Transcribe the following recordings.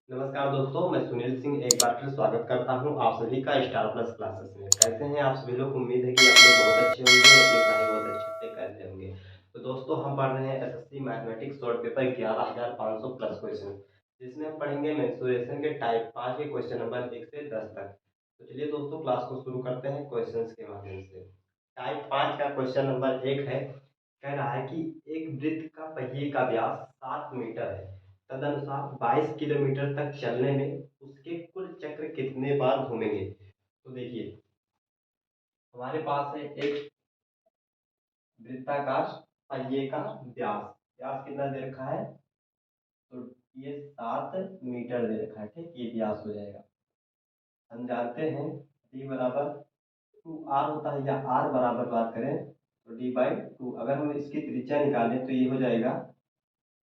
नमस्कार दोस्तों, मैं सुनील सिंह एक बार फिर स्वागत करता हूं आप सभी का स्टार प्लस क्लासेस में। कैसे हैं आप सभी लोग? उम्मीद है कि आप लोग बहुत अच्छे होंगे और अपनी पढ़ाई बहुत अच्छे से कर रहे होंगे। तो दोस्तों, हम पढ़ रहे हैं SSC mathematics short paper 11,500 plus question, जिसमें हम पढ़ेंगे मेंसुरेशन के टाइप 5 के क्वेश्चन नंबर 1 से 10 तक। तो चलिए दोस्तों, क्लास को शुरू करते हैं क्वेश्चन के माध्यम से। टाइप 5 का क्वेश्चन नंबर 1 है। कह रहा है कि एक वृत्त का पहिए का व्यास 7 मीटर है। तदनुसार 22 किलोमीटर तक चलने में उसके कुल चक्र कितने बार घूमेंगे? तो देखिए, हमारे पास है एक वृत्ताकार पहिए का व्यास। व्यास कितना दे रखा है? तो ये 7 मीटर दे रखा है। ठीक, ये व्यास हो जाएगा। हम जानते हैं डी बराबर 2r होता है, या r बराबर बात करें तो d/2। अगर हम इसकी त्रिज्या निकालें तो ये हो जाएगा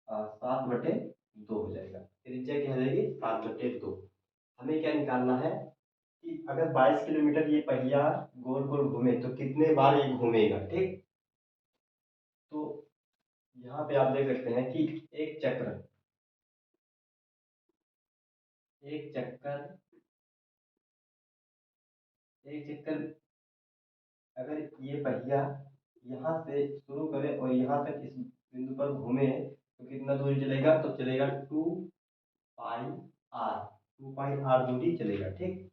7/2 हो जाएगा। त्रिज्या क्या हो जाएगी? 7/2। हमें क्या निकालना है कि अगर 22 किलोमीटर ये पहिया गोल गोल घूमे तो कितने बार ये घूमेगा। ठीक, तो यहाँ पे आप देख सकते हैं कि एक चक्कर एक चक्कर अगर ये पहिया यहाँ से शुरू करे और यहाँ तक इस बिंदु पर घूमे तो कितना दूरी चलेगा? तो चलेगा 2 पाई आर दूरी चलेगा। ठीक,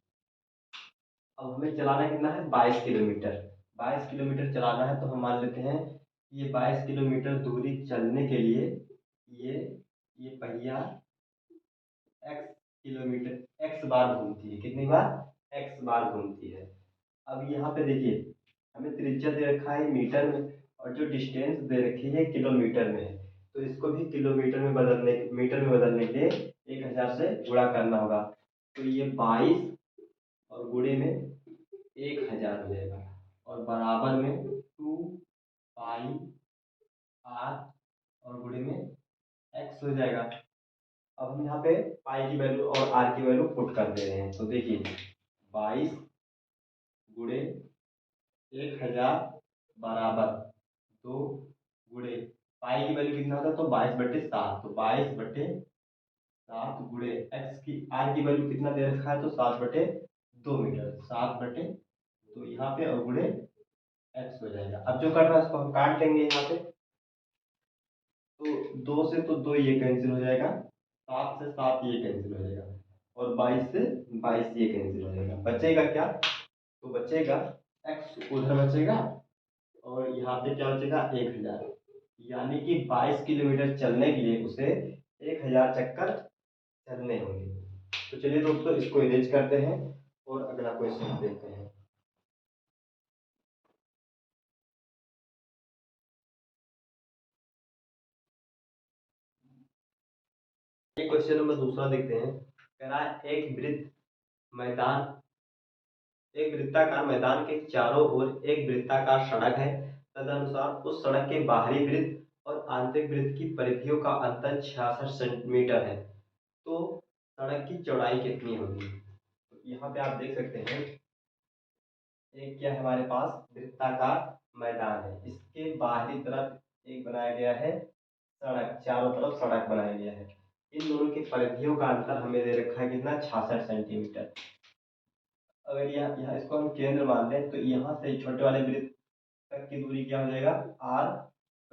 अब हमें चलाना कितना है? 22 किलोमीटर। 22 किलोमीटर चलाना है तो हम मान लेते हैं कि ये 22 किलोमीटर दूरी चलने के लिए ये ये पहिया एक्स किलोमीटर एक्स बार घूमती है। कितनी बार? एक्स बार घूमती है। अब यहाँ पे देखिए, हमें त्रिज्या दे रखा है मीटर में और जो डिस्टेंस दे रखी है किलोमीटर में है। तो इसको भी किलोमीटर में बदलने मीटर में बदलने के लिए 1000 से गुणा करना होगा। तो ये 22 और गुणे में 1000 हो जाएगा और बराबर में 2 पाई आर और गुणे में एक्स हो जाएगा। अब हम यहाँ पे पाई की वैल्यू और आर की वैल्यू पुट कर दे रहे हैं। तो देखिए, 22 गुणे 1000 बराबर 2 गुणे पाई की वैल्यू कितना होता है? तो 22/7। तो 22/7 गुणे एक्स की आर की वैल्यू कितना दे रखा है? तो 7/2 मीटर। 7/2 यहाँ पे और गुणे एक्स हो जाएगा। अब जो कर रहा है उसको हम काट लेंगे यहाँ पे। तो 2 से तो 2 ये कैंसिल हो जाएगा, 7 से 7 ये कैंसिल हो जाएगा और 22 से 22 ये कैंसिल हो जाएगा। बचेगा क्या? तो बचेगा एक्स उधर बचेगा और यहाँ पे क्या बचेगा? 1000। यानी कि 22 किलोमीटर चलने के लिए उसे 1000 चक्कर चलने होंगे। तो चलिए दोस्तों, इसको इरेज करते हैं और अगला क्वेश्चन देखते हैं। ये क्वेश्चन नंबर दूसरा देखते हैं। कह रहा है मैदान एक वृत्ताकार मैदान के चारों ओर एक वृत्ताकार सड़क है। तदनुसार उस सड़क के बाहरी वृत्त और आंतरिक वृत्त की परिधियों का अंतर 66 सेंटीमीटर है। तो सड़क की चौड़ाई कितनी होगी? तो यहाँ पे आप देख सकते हैं, एक क्या है हमारे पास? वृत्ताकार मैदान है। इसके बाहरी तरफ एक बनाया गया है सड़क, चारों तरफ सड़क बनाया गया है। इन दोनों की परिधियों का अंतर हमें दे रखा है कितना? 66 सेंटीमीटर। अगर यहाँ यहाँ इसको हम केंद्र मान लें तो यहाँ से छोटे वाले वृत्त तक की दूरी क्या हो जाएगा? आर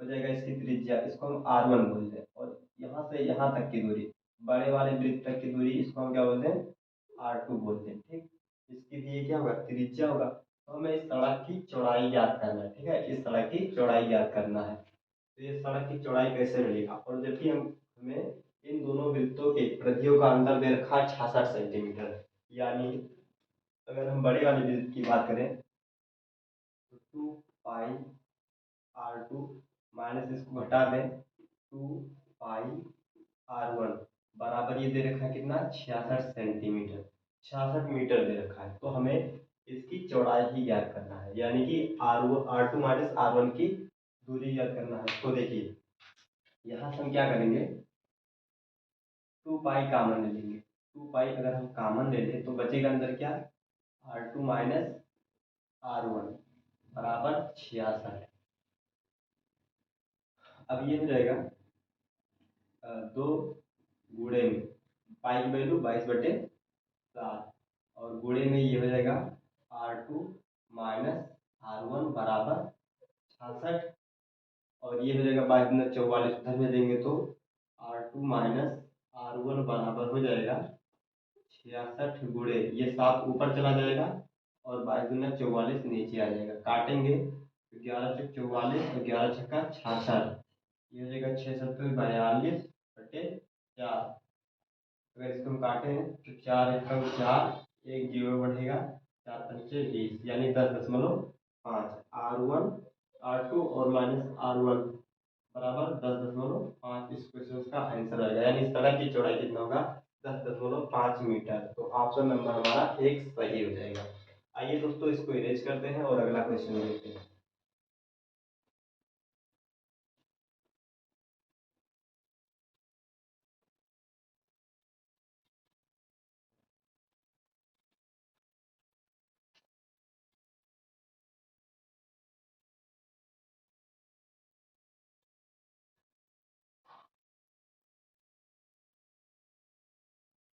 हो जाएगा इसकी त्रिज्या, इसको हम R1 बोलते हैं। और यहाँ से यहाँ तक की दूरी, बड़े वाले वृत्त तक की दूरी, इसको हम क्या बोलते हैं? R2 बोलते हैं। ठीक, इसकी भी ये क्या होगा? त्रिज्या होगा। तो हमें इस सड़क की चौड़ाई ज्ञात करना है। ठीक है, इस सड़क की चौड़ाई ज्ञात करना है। तो ये सड़क की चौड़ाई कैसे मिलेगा? और जबकि हम हमें इन दोनों वृत्तों के परिधियों का अंतर दे रखा है 66 सेंटीमीटर। यानी अगर हम बड़े वाले वृत्त की बात करें तो 2 पाई आर टू माइनस इसको घटा दें 2 पाई आर1 बराबर ये दे रखा है कितना? 66 सेंटीमीटर। 66 मीटर दे रखा है। तो हमें इसकी चौड़ाई ही ज्ञात करना है, यानी कि आर टू माइनस आर1 की दूरी ज्ञात करना है। तो देखिए, यहाँ से हम क्या करेंगे? 2 पाई कॉमन ले लेंगे। 2 पाई अगर हम कॉमन ले लें तो बचेगा अंदर क्या? R2 माइनस R1 बराबर 66। अब ये हो जाएगा 2 गुणे में पाई की वैल्यू 22/7 और गुणे में ये हो जाएगा R2 माइनस R1 बराबर 66 और ये हो जाएगा 22×44 उधर में देंगे तो R2 माइनस R1 बराबर हो जाएगा 66 गुणे ये 7 ऊपर चला जाएगा और 22×44 नीचे आ जाएगा। काटेंगे तो 11×4 = 44 और 11×6 = 66। ये हो जाएगा 6×7 = 42/4। अगर इसको हम काटे हैं तो 4×1 = 4, एक जीरो बढ़ेगा, 4×5 = 20 यानी 10.5। R1 R2 और माइनस R1 बराबर 10.5। इस क्वेश्चन का आंसर आएगा यानी सड़क की चौड़ाई कितना होगा 10.5 मीटर। तो ऑप्शन नंबर हमारा एक सही हो जाएगा। आइए दोस्तों इसको इरेज करते हैं और अगला क्वेश्चन देखते हैं।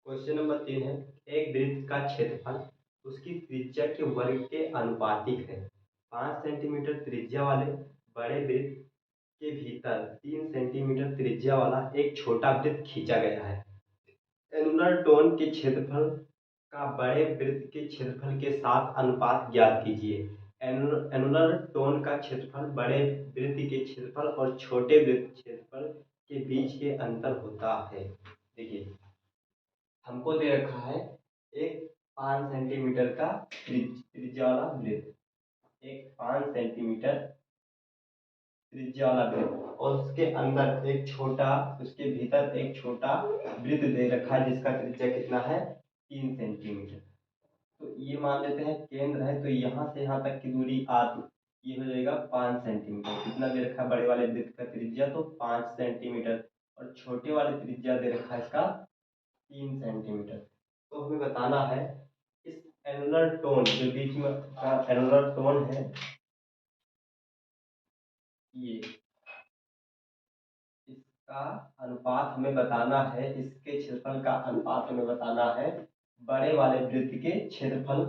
क्वेश्चन नंबर 3 है, एक वृत्त का क्षेत्रफल उसकी त्रिज्या के वर्ग के अनुपातिक है। 5 सेंटीमीटर त्रिज्या वाले बड़े वृत्त के भीतर 3 सेंटीमीटर त्रिज्या वाला एक छोटा वृत्त खींचा गया है। एनुलर टोन के क्षेत्रफल का बड़े वृत्त के क्षेत्रफल के साथ अनुपात ज्ञात कीजिए। एनुलर टोन का क्षेत्रफल बड़े वृत्त के क्षेत्रफल और छोटे वृत्त क्षेत्रफल के बीच के अंतर होता है। देखिए हमको दे रखा है एक 5 सेंटीमीटर का त्रिज्या वाला वृत्त, एक 5 सेंटीमीटर त्रिज्या वाला वृत्त और उसके अंदर एक छोटा, उसके भीतर एक छोटा वृत्त दे रखा है जिसका त्रिज्या कितना है 3 सेंटीमीटर। तो ये मान लेते हैं केंद्र है, तो यहाँ से यहाँ तक की दूरी r, ये हो जाएगा 5 सेंटीमीटर। कितना दे रखा है बड़े वाले वृत्त का त्रिज्या, तो 5 सेंटीमीटर और छोटे वाले त्रिज्या दे रखा है इसका 3 सेंटीमीटर। तो हमें बताना है इस एनुलर टोन जो बीच में का एनुलर टोन है, ये इसका अनुपात हमें बताना है, इसके क्षेत्रफल का अनुपात हमें बताना है बड़े वाले वृत्त के क्षेत्रफल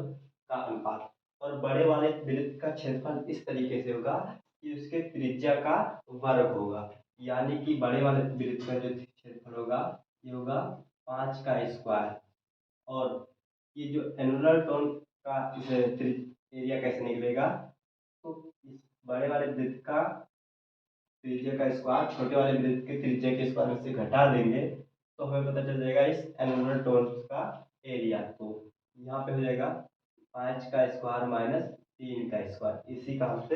का अनुपात। और बड़े वाले वृत्त का क्षेत्रफल इस तरीके से होगा कि उसके त्रिज्या का वर्ग होगा, यानी कि बड़े वाले वृत्त का जो क्षेत्रफल होगा ये होगा 5 का स्क्वायर। और ये जो एनुलर टोन का एरिया कैसे निकलेगा, तो इस बड़े वाले वृत्त का त्रिज्या का स्क्वायर छोटे वाले वृत्त के त्रिज्या के स्क्वायर से घटा देंगे तो हमें पता चल जाएगा इस एनुलर टोन का एरिया। तो यहाँ पे हो जाएगा 5 का स्क्वायर माइनस 3 का स्क्वायर, इसी का हमसे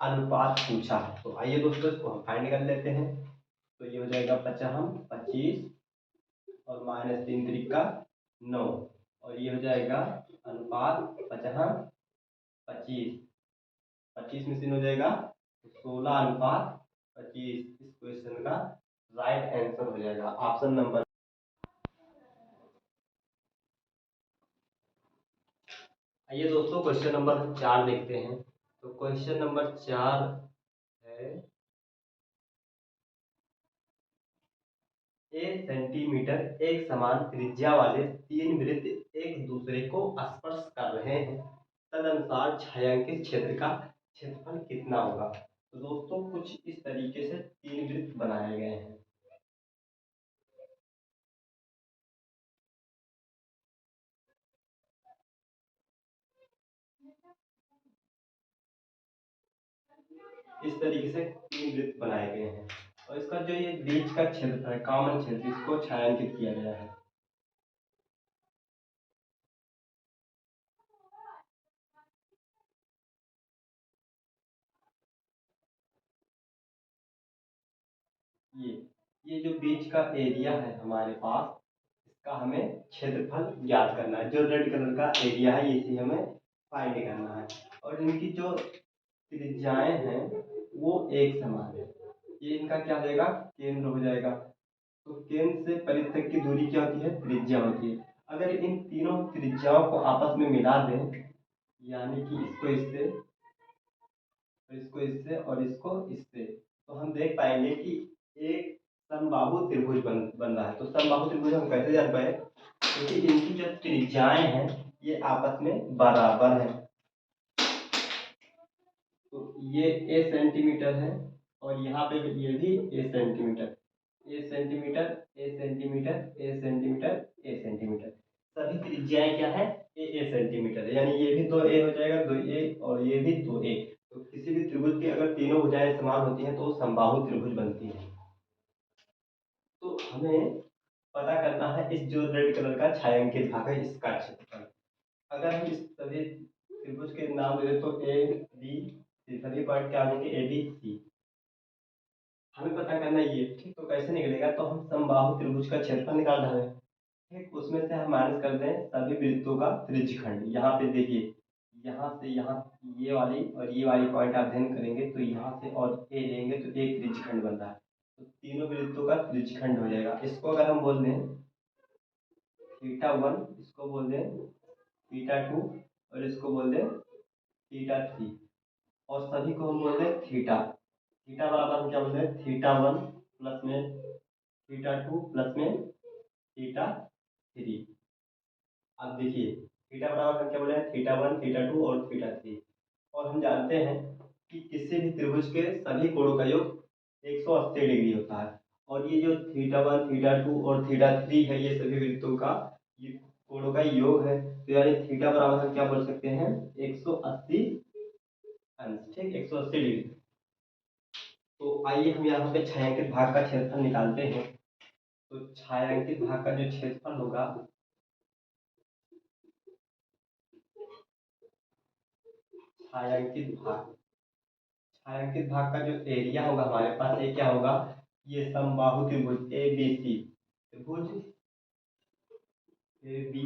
अनुपात पूछा है। तो आइए दोस्तों इसको हम फाइंड कर लेते हैं। तो ये हो जाएगा 25 और माइनस 3×3 = 9 और ये हो जाएगा अनुपात 25 25 में से हो जाएगा 16:25। इस क्वेश्चन का राइट आंसर हो जाएगा ऑप्शन नंबर। आइए दोस्तों क्वेश्चन नंबर 4 देखते हैं। तो क्वेश्चन नंबर 4 है, ए सेंटीमीटर एक समान त्रिज्या वाले 3 वृत्त एक दूसरे को स्पर्श कर रहे हैं, तदनुसार छायांकित क्षेत्र का क्षेत्रफल कितना होगा। तो दोस्तों कुछ इस तरीके से 3 वृत्त बनाए गए हैं। इस तरीके से 3 वृत्त बनाए गए हैं और इसका जो ये बीच का क्षेत्र है कॉमन क्षेत्र, इसको छायांकित किया गया है। ये जो बीच का एरिया है हमारे पास, इसका हमें क्षेत्रफल ज्ञात करना है। जो रेड कलर का एरिया है इसी हमें फाइंड करना है और इनकी जो त्रिज्याएं हैं वो एक समान है। ये इनका क्या हो जाएगा केंद्र हो जाएगा। तो केंद्र से परिधि तक की दूरी क्या होती है त्रिज्या होती है। अगर इन तीनों त्रिज्याओं को आपस में मिला दें, यानी कि इसको इससे और इसको इससे और इसको इससे, तो हम देख पाएंगे कि एक समबाहु त्रिभुज बन रहा है। तो समबाहु त्रिभुज हम कैसे जान पाए, क्योंकि इनकी जो त्रिज्याएं हैं ये आपस में बराबर है। तो ये a सेंटीमीटर है और यहाँ पे ये भी a centimetre, a centimetre, a centimetre, a centimetre, a centimetre, सभी त्रिज्याएं क्या है, a सेंटीमीटर, यानी ये भी 2a हो जाएगा, 2a और ये भी 2a। तो किसी भी त्रिभुज की अगर तीनों भुजाएं समान होती हैं तो समबाहु त्रिभुज बनती है। तो हमें पता करना है इस जो रेड कलर का छायांकित भाग है इसका क्षेत्रफल। अगर हम इस सभी त्रिभुज के नाम दे तो ए बी सी, सभी पॉइंट क्या हो जाएंगे, ए बी सी। हमें पता करना है ये, ठीक। तो कैसे निकलेगा, तो हम समबाहु त्रिभुज का क्षेत्रफल निकाल रहे हैं, ठीक। उसमें से हम माइनस कर दें सभी वृत्तों का त्रिज्यखंड। यहाँ पे देखिए, यहाँ से यहाँ ये वाली पॉइंट आप ध्यान करेंगे तो यहाँ से और ए लेंगे तो एक त्रिज्यखंड बन रहा है। तो तीनों वृत्तों का त्रिज्यखंड हो जाएगा। इसको अगर हम बोल दें थीटा वन, इसको बोल दें थीटा टू और इसको बोल दें थीटा थ्री, और सभी को हम बोल दें थीटा। थीटा बराबर हम क्या बोल रहे हैं, थीटा वन प्लस में थीटा टू प्लस में थीटा थ्री। अब देखिए थीटा बराबर हम क्या बोले हैं, थीटा वन, थीटा टू और थीटा थ्री। और हम जानते हैं कि किसी भी त्रिभुज के सभी कोणों का योग 180 डिग्री होता है। और ये जो थीटा वन, थीटा टू और थीटा थ्री है ये सभी वृत्तों का ये कोणों का योग है। तो यानी थीटा बराबर हम क्या बोल सकते हैं, 180 अंश, ठीक, 180 डिग्री। तो आइए हम यहाँ पे छायांकित भाग का क्षेत्रफल निकालते हैं। तो छायांकित भाग का जो क्षेत्रफल होगा, छायांकित भाग, छायांकित भाग का जो एरिया होगा हमारे पास, ये क्या होगा, ये समबाहु त्रिभुज ए बी सी, त्रिभुज ए बी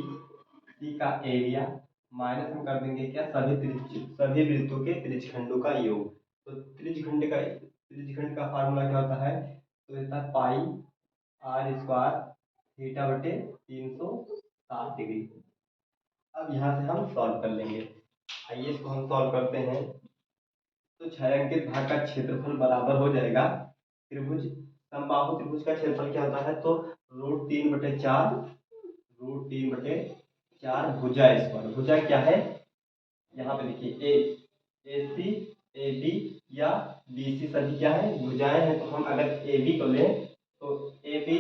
सी का एरिया माइनस हम कर देंगे क्या, सभी वृत्तों के त्रिज्यखंडों का योग। तो त्रिज्यखंड का फार्मूला क्या होता है, तो रहता है पाई आर स्क्वायर थीटा बटे 360 डिग्री। अब यहाँ से हम सॉल्व कर लेंगे। आइए इसको हम सॉल्व करते हैं। तो छायांकित भाग का क्षेत्रफल बराबर हो जाएगा त्रिभुज, समबाहु त्रिभुज का क्षेत्रफल क्या होता है, तो √3/4, √3/4 भुजा स्क्वायर। भुजा क्या है, यहाँ पे देखिए ए सी ए बी या बी सी सभी क्या है, भुजाएं हैं। तो हम अगर ए बी को लें तो ए बी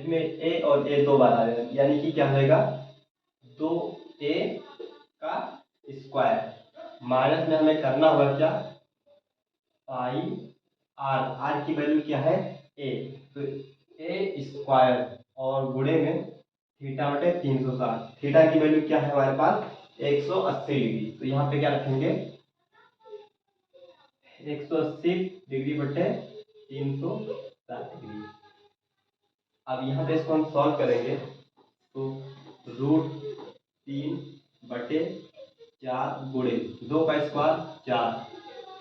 में ए और ए दो बार आ जाएगा, यानी कि क्या हो जाएगा, 2a का स्क्वायर। माइनस में हमें करना होगा क्या, पाई आर, आर की वैल्यू क्या है, ए, तो ए स्क्वायर और गुणे में थीटा बटे 360। थीटा की वैल्यू क्या है हमारे पास, 180 डिग्री। तो यहाँ पे क्या रखेंगे, 180 डिग्री बटे 360 डिग्री। अब यहाँ पे इसको हम सॉल्व करेंगे तो √3/4 गुणे 2 का स्क्वायर 4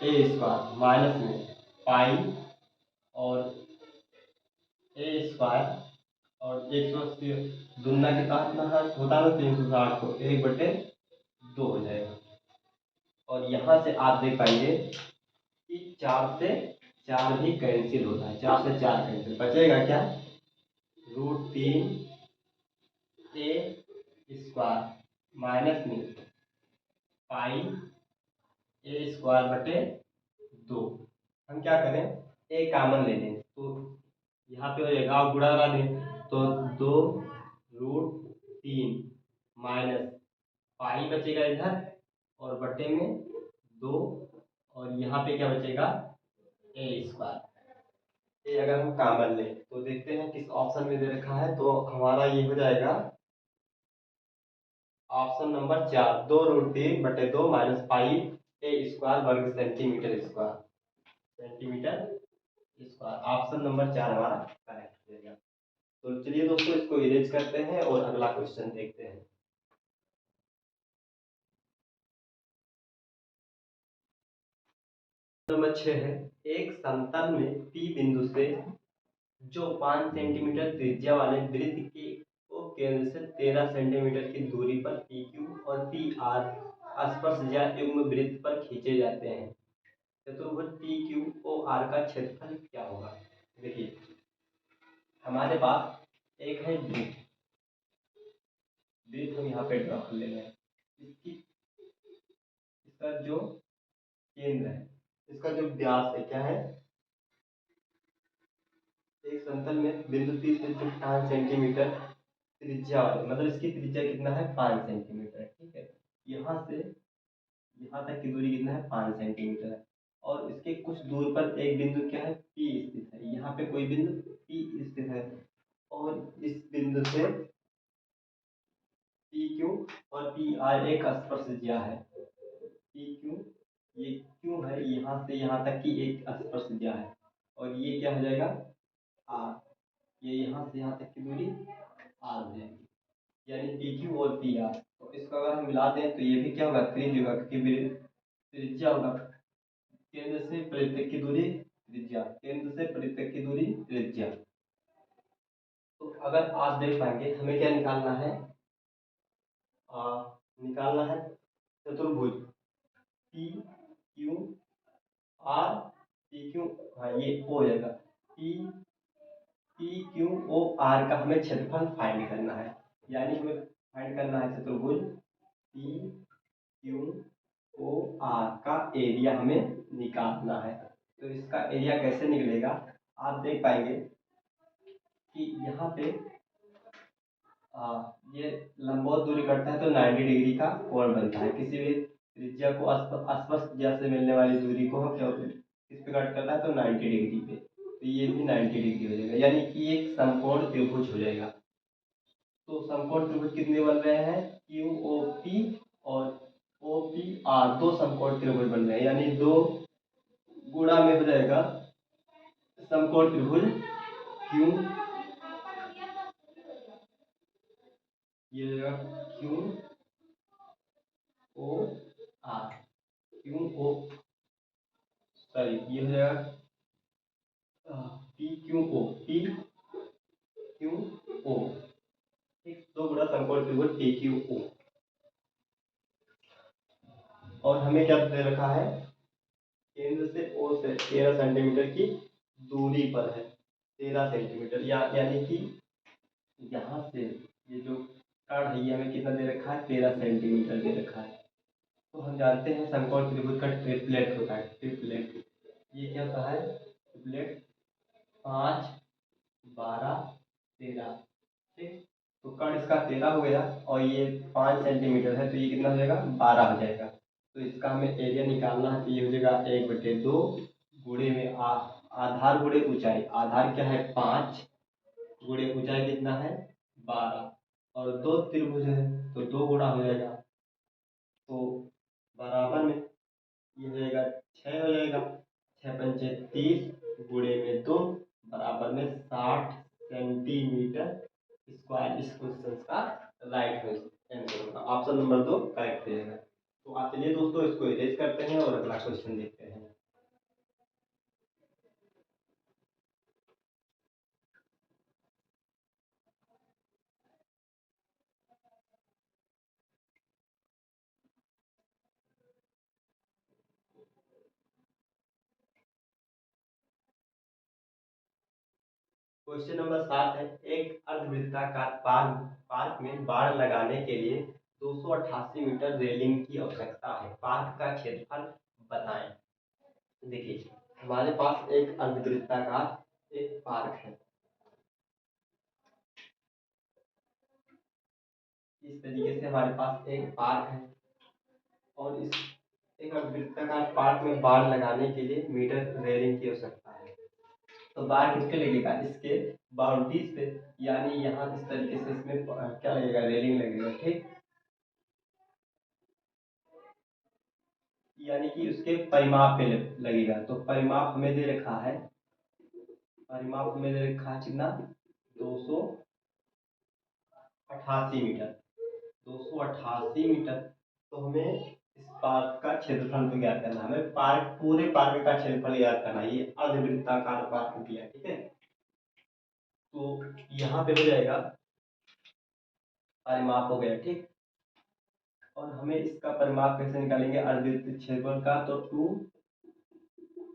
ए स्क्वायर माइनस में पाई और ए स्क्वायर और 180 दुना कितना होता है, 360 को 1/2 हो जाएगा। और यहाँ से आप देख पाएंगे कि 4 से 4 भी कैंसिल होता है, 4 से 4 कैंसिल, बचेगा क्या, √3 ए स्क्वायर माइनस में पाई ए स्क्वायर बटे 2। हम क्या करें, ए कॉमन ले लें तो यहाँ पे हो जाएगा, आप गुणा करा दें तो 2√3 माइनस पाई बचेगा इधर और बटे में 2, और यहाँ पे क्या बचेगा, ए स्क्वायर। ये अगर हम कॉमन लें तो देखते हैं किस ऑप्शन में दे रखा है, तो हमारा ये हो जाएगा ऑप्शन नंबर 4, 2√3/2 माइनस पाई ए स्क्वायर वर्ग centimetre square, centimetre square. Option number 4 हमारा करेक्ट हो जाएगा। तो चलिए दोस्तों इसको इरेज करते हैं और अगला क्वेश्चन देखते हैं। नंबर 6 है, एक समतल में P बिंदु से जो 5 सेंटीमीटर त्रिज्या वाले वृत्त के को केंद्र से 13 सेंटीमीटर की दूरी पर PQ और PR स्पर्शज्या युग्म वृत्त पर खींचे जाते हैं। चतुर्भुज PQOR का क्षेत्रफल क्या होगा। देखिए हमारे पास एक है वृत्त। वृत्त हम यहाँ पे ड्रॉ कर ले रहे हैं। इसका जो केंद्र है, इसका जो व्यास है क्या है, एक समतल में बिंदु P से जो 5 सेंटीमीटर त्रिज्या वाले, मतलब इसकी त्रिज्या कितना है, 5 सेंटीमीटर। ठीक है, यहाँ से यहाँ तक की दूरी कितना है, 5 सेंटीमीटर है। और इसके कुछ दूर पर एक बिंदु क्या है, P स्थित है। यहाँ पे कोई बिंदु P स्थित है और इस बिंदु से पी क्यू और पी आर एक स्पर्शज्या है। पी क्यू, ये क्यू है, यहाँ से यहाँ तक की एक स्पर्शज्या है और ये क्या हो जाएगा, आर। ये यहाँ से यहाँ तक की दूरी आर हो जाएगी, यानी पी क्यू और पी आर। तो इसको अगर हम मिला दें तो ये भी क्या होगा, त्रिज्या होगा, क्योंकि त्रिज्या होगा केंद्र से परितक की दूरी त्रिज्या, केंद्र से परितक की दूरी त्रिज्या। तो अगर आप देख पाएंगे हमें क्या निकालना है, निकालना है चतुर्भुज P Q R, P Q, हाँ ये ओ हो जाएगा, P P Q O R का हमें क्षेत्रफल फाइंड करना है। यानी हमें फाइंड करना है चतुर्भुज पी क्यू ओ आर का एरिया हमें निकालना है। तो इसका एरिया कैसे निकलेगा, आप देख पाएंगे कि यहाँ पे ये लंबवत दूरी करता है तो 90 डिग्री का कोण बनता है। किसी भी त्रिज्या को अस्पष्ट त्रिज्या से मिलने वाली दूरी को हम क्या किस पे कट करता है, तो 90 डिग्री पे। तो ये भी 90 डिग्री हो जाएगा, यानी कि एक समकोण त्रिभुज हो जाएगा। तो समकोण त्रिभुज कितने बन रहे हैं, क्यू ओ पी और ओ पी आर, दो समकोण त्रिभुज बन रहे हैं, यानी दो गुणा में हो जाएगा समकोण त्रिभुज क्यू, ये हो जाएगा Q O R, Q O, sorry ये हो जाएगा P Q O, P Q O, ठीक, दो गुणा समकोण त्रिभुज पी क्यू ओ। और हमें क्या दे रखा है, केंद्र से ओ से 13 सेंटीमीटर की दूरी पर है, 13 सेंटीमीटर, यानी कि यहाँ से ये जो कण है ये हमें कितना दे रखा है, 13 सेंटीमीटर दे रखा है। तो हम जानते हैं समकोण त्रिभुज का ट्रिपलेट होता है, ट्रिपलेट। ये क्या होता है, ट्रिपलेट 5 12 13, ठीक। तो कण इसका 13 हो गया और ये 5 सेंटीमीटर है, तो ये कितना हो जाएगा, 12 हो जाएगा। तो इसका हमें एरिया निकालना है, तो ये हो जाएगा 1/2 गुणे में आधार गुणे ऊंचाई। आधार क्या है, 5, गुणे ऊंचाई कितना है, 12, और दो त्रिभुज है तो दो गुणा हो जाएगा, तो बराबर में ये हो जाएगा 6 हो जाएगा, 6 पंचे 30 गुणे में 2 बराबर में 60 सेंटीमीटर स्क्वायर। इस क्वेश्चन का राइट आंसर होगा ऑप्शन नंबर 2 करेक्ट हो जाएगा। तो आप चलिए दोस्तों इसको इरेज करते हैं और अगला क्वेश्चन देखते हैं। क्वेश्चन नंबर 7 है, एक अर्धवृत्ताकार पार्क में बाड़ लगाने के लिए 288 मीटर रेलिंग की आवश्यकता है, पार्क का क्षेत्रफल बताएं। देखिए हमारे पास एक अर्धवृत्ताकार एक पार्क है, इस तरीके से हमारे पास एक पार्क है और इस एक अर्धवृत्ताकार पार्क में बाड़ लगाने के लिए मीटर रेलिंग की आवश्यकता है। तो बाड़ किसके लगेगा, इसके बाउंड्रीज पे, यानी यहाँ इस तरीके से इसमें क्या लगेगा, रेलिंग लगेगा, ठीक। यानी कि उसके परिमाप पे लगेगा। तो परिमाप हमें दे रखा है, परिमाप हमें दे रखा है कितना, 288 मीटर, 288 मीटर। तो हमें इस पार्क का क्षेत्रफल तो ज्ञात करना है, हमें पार्क, पूरे पार्क का क्षेत्रफल ज्ञात करना है। ये अर्धवृत्ताकार पार्क दिया, ठीक है। तो यहाँ पे हो जाएगा, परिमाप हो गया, ठीक। और हमें इसका परिमाप कैसे निकालेंगे, अर्धवृत्त क्षेत्रफल का, तो 2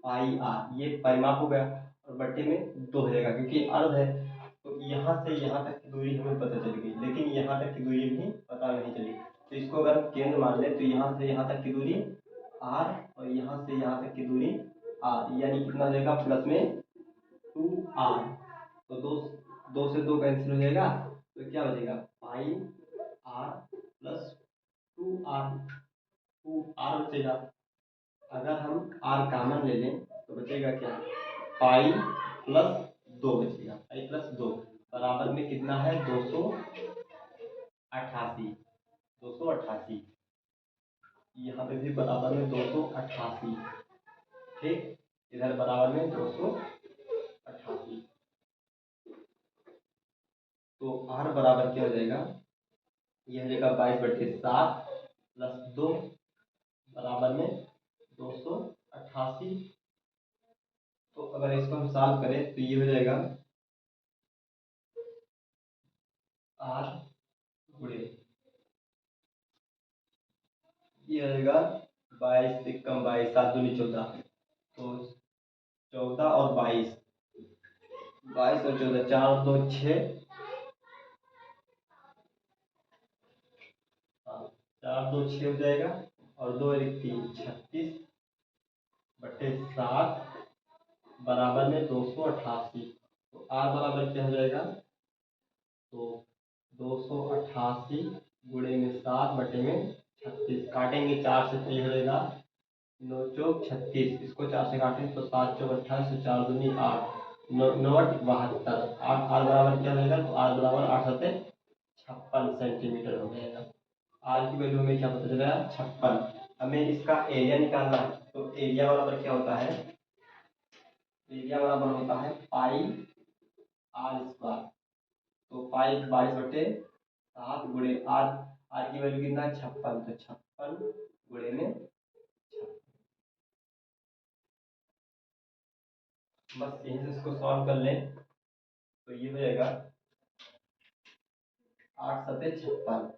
पाई आर, ये परिमाप हो गया और बट्टे में 2 हो जाएगा क्योंकि अर्ध है। तो यहाँ से यहाँ तक की दूरी हमें पता चल गई, लेकिन यहाँ तक की दूरी भी पता नहीं चली। तो इसको अगर हम केंद्र मान लें तो यहाँ से यहाँ तक की दूरी r और यहाँ से यहाँ तक की दूरी r, यानी कितना हो जाएगा प्लस में 2r। तो दो से दो कैंसिल हो जाएगा, तो क्या बचेगा पाई r प्लस 2r बचेगा। अगर हम r कॉमन ले लें तो बचेगा क्या, पाई प्लस 2 बचेगा, पाई प्लस 2 बराबर में कितना है 288। 288 यहाँ पे भी बराबर में 288, ठीक, इधर बराबर में 288। तो r बराबर क्या हो जाएगा, यह हो जाएगा 22/7 प्लस 2 बराबर में 288। तो अगर इसको हम सॉल्व करें तो ये हो जाएगा r गुणे, ये हो जाएगा 22 से कम 22, 7 दूनी 14, तो 14 और 22, 22 और 14, 4 और 2 6, 4 2 6 हो जाएगा, और 2 1 3, 36/7 बराबर में 288। तो r बराबर क्या हो जाएगा, तो 288 गुणे में 7 बटे में 36, काटेंगे 4 से तो ये हो जाएगा 9 चौक 36, इसको 4 से काटें तो 7 चौक 28, तो 4 दूनी 8, 9 72, आर बराबर क्या हो जाएगा, तो आर बराबर 8 सत्ते 56 सेंटीमीटर हो जाएगा। आर की वैल्यू हमें क्या पता चला, 56। हमें इसका एरिया निकालना है, तो एरिया बराबर क्या होता है, एरिया बराबर होता है पाई आर स्क्वायर। तो पाई 22/7 गुणे आर, आर की वैल्यू कितना है 56, तो 56 गुणे में 56। बस यहीं से इसको सॉल्व कर लें तो ये हो जाएगा 8 सत्ते 56,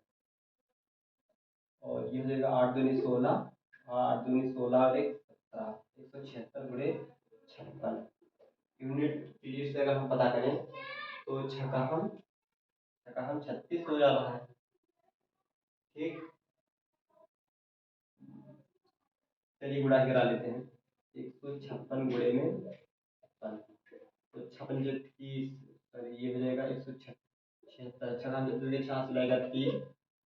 और ये हो जाएगा 8 दूनी 16, 8 दूनी 16 और 1 17, 176 गुणे 56। यूनिट पीरियड से अगर हम पता करें तो छकाहम 36 हो जा रहा है, ठीक। चलिए गुणा करा लेते हैं, 156 गुणे में 56, तो 56 जो 30, ये हो जाएगा 176, छका निकल 4 लाएगा 3,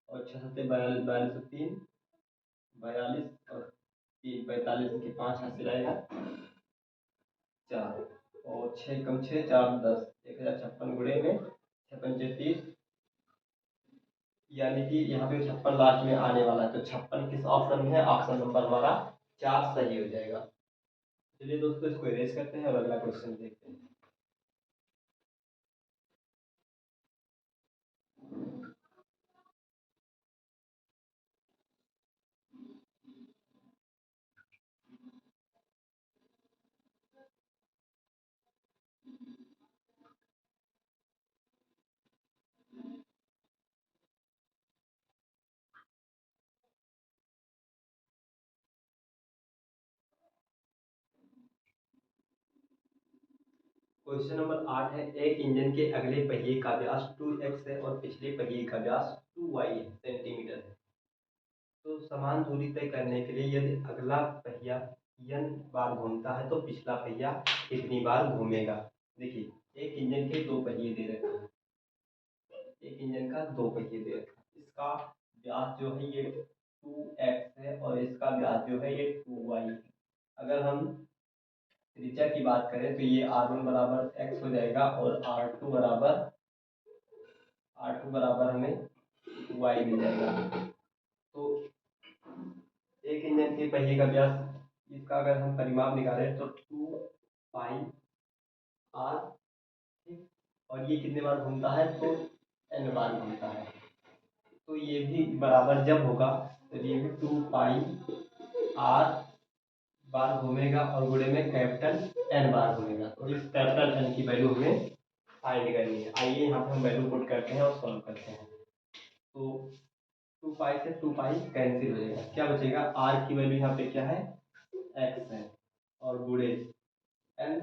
और 6 सत्ते 42, 42 और 3 42, और 3 45 के 5 हाथ से लाएगा 4, और 6 कम 6 4 10, 1056 गुणे में 56 30, यानी कि यहाँ पे 56 लास्ट में आने वाला है, तो 56 किस ऑप्शन में है, ऑप्शन नंबर हमारा 4 सही हो जाएगा। चलिए दोस्तों इसको इरेज करते हैं और अगला क्वेश्चन देखते हैं। क्वेश्चन नंबर 8 है, एक इंजन के अगले पहिए का व्यास 2x है और पिछले पहिए का व्यास 2y सेंटीमीटर है। तो समान दूरी तय करने के लिए यदि अगला पहिया n बार घूमता है तो पिछला पहिया कितनी बार घूमेगा। देखिए एक इंजन के दो पहिए दे रखे हैं, एक इंजन का दो पहिए दे रखा है, इसका व्यास जो है ये 2x है और इसका व्यास जो है ये 2y है। अगर हम त्रिज्या की बात करें तो ये r1 बराबर x हो जाएगा और r2 बराबर हमें y मिल जाएगा। तो एक इंजन के पहिए का व्यास, इसका अगर हम परिमाप निकालें तो 2 पाई r, ठीक, और ये कितने बार घूमता है, तो n बार घूमता है। तो ये भी बराबर जब होगा तो ये भी 2 पाई r बार घूमेगा और गुणे में कैपिटल N बार घूमेगा। तो इस कैपिटल N की वैल्यू हमें फाइंड करनी है। आइए यहाँ पे हम वैल्यू पुट करते हैं और सॉल्व करते हैं। तो 2 पाई से 2 पाई कैंसिल हो जाएगा, क्या बचेगा, r की वैल्यू यहाँ पे क्या है x है, और गुणे n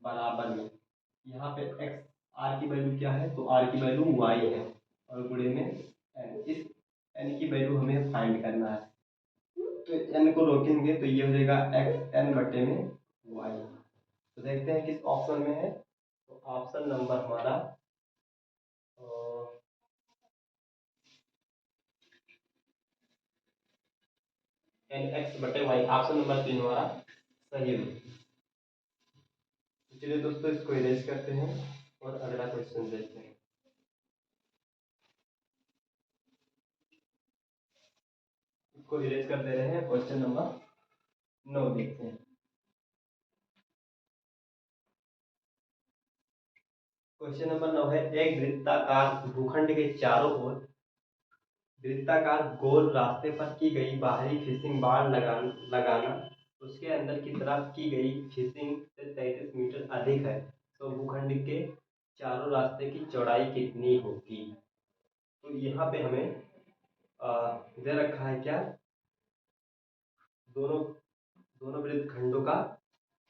बराबर में यहाँ पे x आर की वैल्यू क्या है, तो आर की वैल्यू वाई है और गुणे में एन। इस एन की वैल्यू हमें फाइंड करना है, तो एन को रोकेंगे तो ये हो जाएगा एक्स एन बटे में वाई। तो देखते हैं किस ऑप्शन में है, तो ऑप्शन नंबर हमारा एन एक्स बटे वाई, ऑप्शन नंबर 3 हमारा सही है। चलिए दोस्तों इसको इरेज करते हैं और अगला क्वेश्चन देखते हैं। इसको इरेज कर दे रहे हैं, क्वेश्चन नंबर 9 देखते हैं। क्वेश्चन नंबर 9 है, एक वृत्ताकार भूखंड के चारों ओर वृत्ताकार गोल रास्ते पर की गई बाहरी फिशिंग बाड़ लगाना उसके अंदर की तरफ की गई फिशिंग से 33 मीटर अधिक है, तो भूखंड के चारों रास्ते की चौड़ाई कितनी होगी। तो यहाँ पे हमें दे रखा है क्या, दोनों दोनों वृत्तखंडों का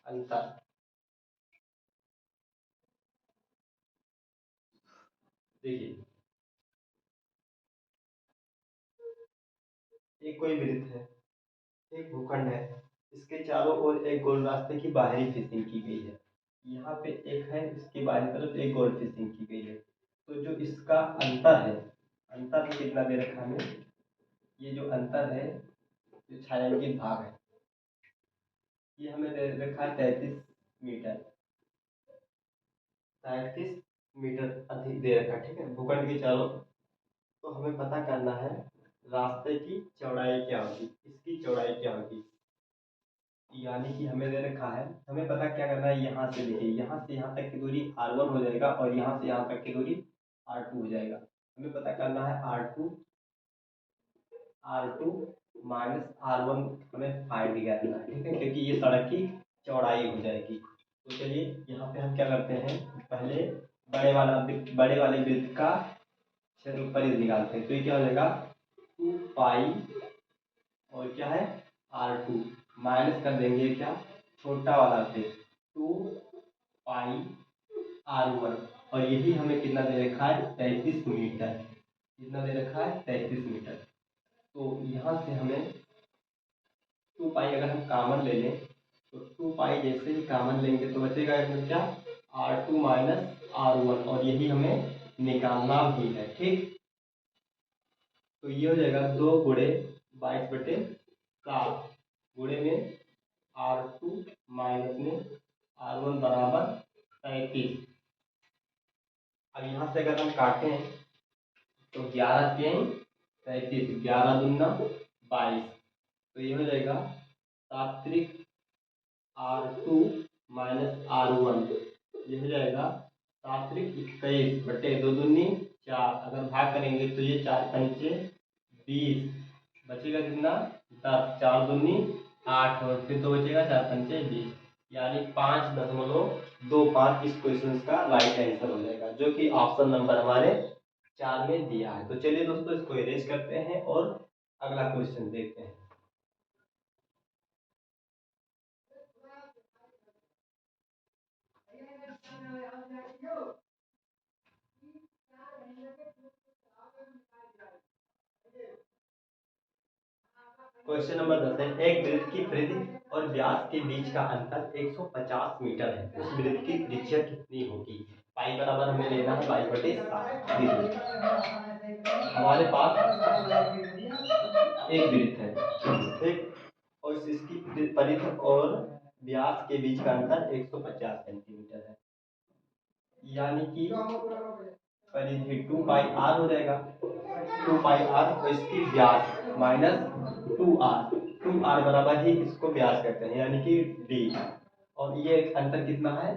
अंतर। देखिए एक कोई वृत्त है, एक भूखंड है, इसके चारों ओर एक गोल रास्ते की बाहरी फिशिंग की गई है। यहाँ पे एक है, इसकी बाहरी तरफ एक गोल फिशिंग की गई है। तो जो इसका अंतर है, अंतर में कितना दे रखा है, ये जो अंतर है, जो छायांकित भाग है, ये हमें दे रखा है 33 मीटर। 33 मीटर अधिक दे रखा है, ठीक है, भूखंड के चारों। तो हमें पता करना है रास्ते की चौड़ाई क्या होगी, इसकी चौड़ाई क्या होगी। यानी कि हमें दे रखा है, हमें पता क्या करना है, यहाँ से देखिए, यहाँ से यहाँ तक की दूरी r1 हो जाएगा और यहाँ से यहाँ तक की दूरी r2 हो जाएगा। हमें पता करना है r2 माइनस r1 हमें फाइंड करना है, ठीक है, क्योंकि ये सड़क की चौड़ाई हो जाएगी। तो चलिए यहाँ पे हम क्या करते हैं, पहले बड़े वाले वृत्त का क्षेत्रफल निकालते हैं। तो ये क्या हो जाएगा 2 पाई और क्या है r2 माइनस कर देंगे क्या, छोटा वाला से 2 पाई r1, और यही हमें कितना दे रखा है 33 मीटर। कितना दे रखा है 33 मीटर। तो यहाँ से हमें 2 पाई अगर हम कॉमन ले लें, तो 2 पाई जैसे ही कॉमन लेंगे तो बचेगा इसमें क्या, r2 माइनस r1, और यही हमें निकालना भी है, ठीक। तो ये हो जाएगा 2 गुणे 22/7 गुणे में r2 माइनस में r1 बराबर 33। अब यहाँ से अगर हम काटें तो 11×3 = 33, 11×2 = 22। तो ये हो जाएगा 7×r2 माइनस r1, ये हो जाएगा 7×21/2×4। अगर भाग करेंगे तो ये 4×5 = 20, बचेगा कितना 10, 4×2 = 8 और फिर 2 बचेगा, 4×5 = 20, यानी 5.25 इस क्वेश्चन का राइट आंसर हो जाएगा, जो कि ऑप्शन नंबर हमारे 4 में दिया है। तो चलिए दोस्तों इसको इरेज करते हैं और अगला क्वेश्चन देखते हैं। क्वेश्चन नंबर 10 है, एक वृत्त की परिधि और व्यास के बीच का अंतर 150 मीटर है, उस वृत्त की त्रिज्या कितनी होगी। पाई बराबर हमें लेना है पाई/7। हमारे पास एक वृत्त है, ठीक, और इसकी परिधि और व्यास के बीच का अंतर 150 सेंटीमीटर है, यानी कि परिधि 2 पाई r हो जाएगा, 2 पाई r, तो इसकी व्यास माइनस 2r बराबर ही इसको व्यास करते हैं, यानी कि d, और ये अंतर कितना है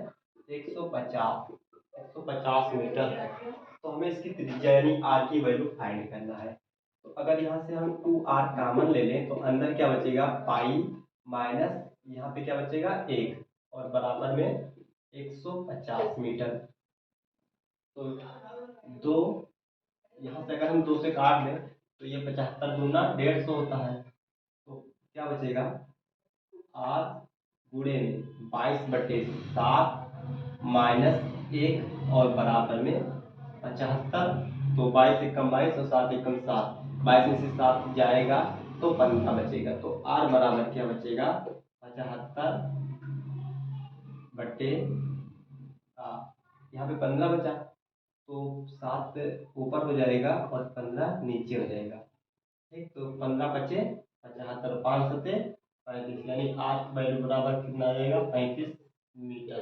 150 मीटर है। तो हमें इसकी त्रिज्या यानी r की वैल्यू फाइंड करना है। तो अगर यहाँ से हम 2r कॉमन ले लें तो अंदर क्या बचेगा पाई माइनस यहाँ पे क्या बचेगा 1 और बराबर में 150 मीटर। तो 2, यहाँ से अगर हम 2 से काट दें तो ये 75×150 होता है, तो क्या बचेगा r गुणे में 22/7 माइनस 1 और बराबर में 75। तो 22 एकम 22 और 7 एकम 7, 22 में से 7 जाएगा तो 15 बचेगा। तो r बराबर क्या बचेगा, 75 बटे यहाँ पे 15 बचा, तो 7 ऊपर हो जाएगा और 15 नीचे हो जाएगा। ठीक, तो 15 बचे 75, 5 सते 35, यानी r वैल्यू बराबर कितना आ जाएगा, 35 मीटर।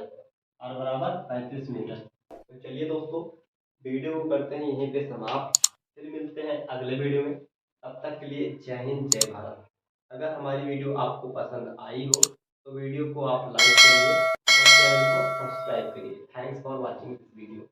r बराबर 35 मीटर। तो चलिए दोस्तों, वीडियो को करते हैं यहीं पे समाप्त। फिर मिलते हैं अगले वीडियो में। तब तक के लिए जय हिंद, जय भारत। अगर हमारी वीडियो आपको पसंद आई हो तो वीडियो को आप लाइक करिए और चैनल को सब्सक्राइब करिए। Thanks for watching this video.